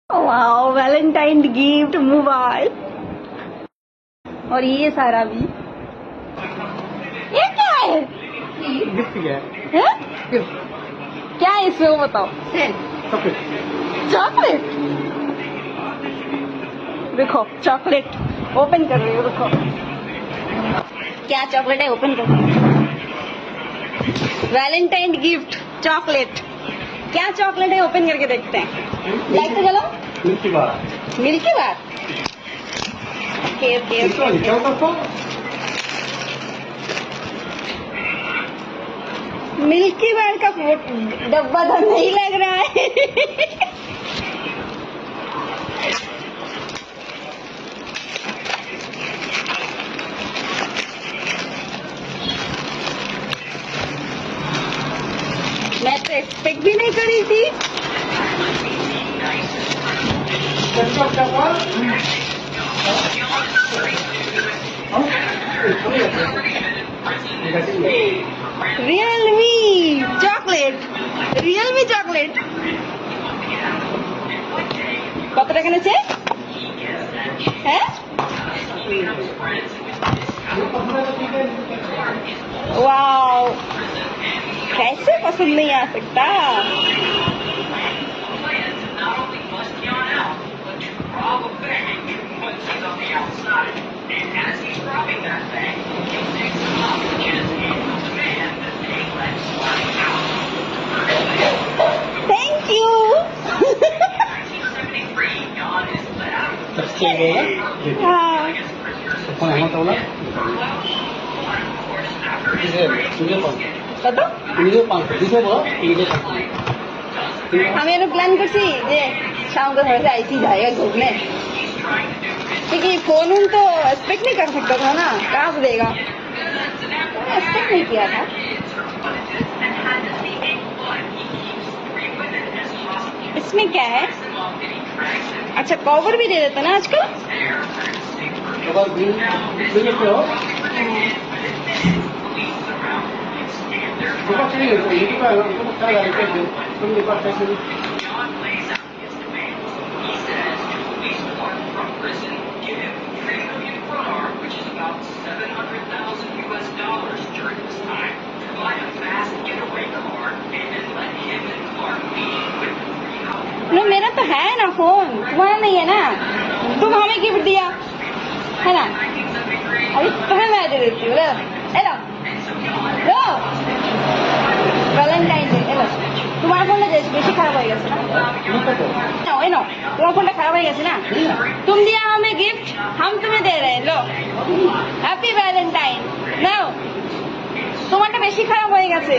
Wow Valentine gift mobile और ये सारा भी। ये क्या है? गिफ्ट क्या है? हैं? क्या है इसमें वो बताओ। चॉकलेट देखो, चॉकलेट ओपन कर रही हो, देखो क्या चॉकलेट है, ओपन कर रही हो। वैलेंटाइन गिफ्ट चॉकलेट, क्या चॉकलेट है, ओपन करके देखते हैं। लाइट तो जलाओ। Milkybar. Milkybar. Okay okay okay. Milkybar का डब्बा तो नहीं लग रहा है। मैं तो एक्सपेक्ट भी नहीं करी थी। रियलमी चॉकलेट, रियलमी चॉकलेट কত টাকা নেছে? হ্যাঁ वाओ, कैसे पसंद नहीं आ सकता। Thank you. हाँ फोन আমার তো না কত? নিজে পাঁচ দিতে বলো নিজে আমি এর প্ল্যান করছি যে शाम को थोड़ा सा ऐसे ही जाएगा घूमने, क्योंकि फोन उन तो एक्सपेक्ट नहीं कर सकता था ना, कहाँ से देगा, एक्सपेक्ट नहीं किया था। इसमें क्या है? अच्छा कवर भी दे देते ना आजकल। আবার বিল বিল করো এটা কি হলো এই কি ভালো কোনো কাজ আছে তুমি কথা শুনি नो मेरा तो है ना फोन, तुम्हारा नहीं है ना, तुम हमें गिफ्ट दिया है ना, अभी तुम्हें मैं दे देती हूँ। लो लो ভ্যালেন্টাইন ডে এলো, তোমার ফোনটা বেশি খারাপ হয়ে গেছে না, नाओ ए नाओ, তোমার ফোনটা খারাপ হয়ে গেছে না, तुम दिया हमें गिफ्ट, हम तुम्हें दे रहे हैं, लो हैप्पी वैलेंटाइन नाও। তোমারটা বেশি খারাপ হয়ে গেছে।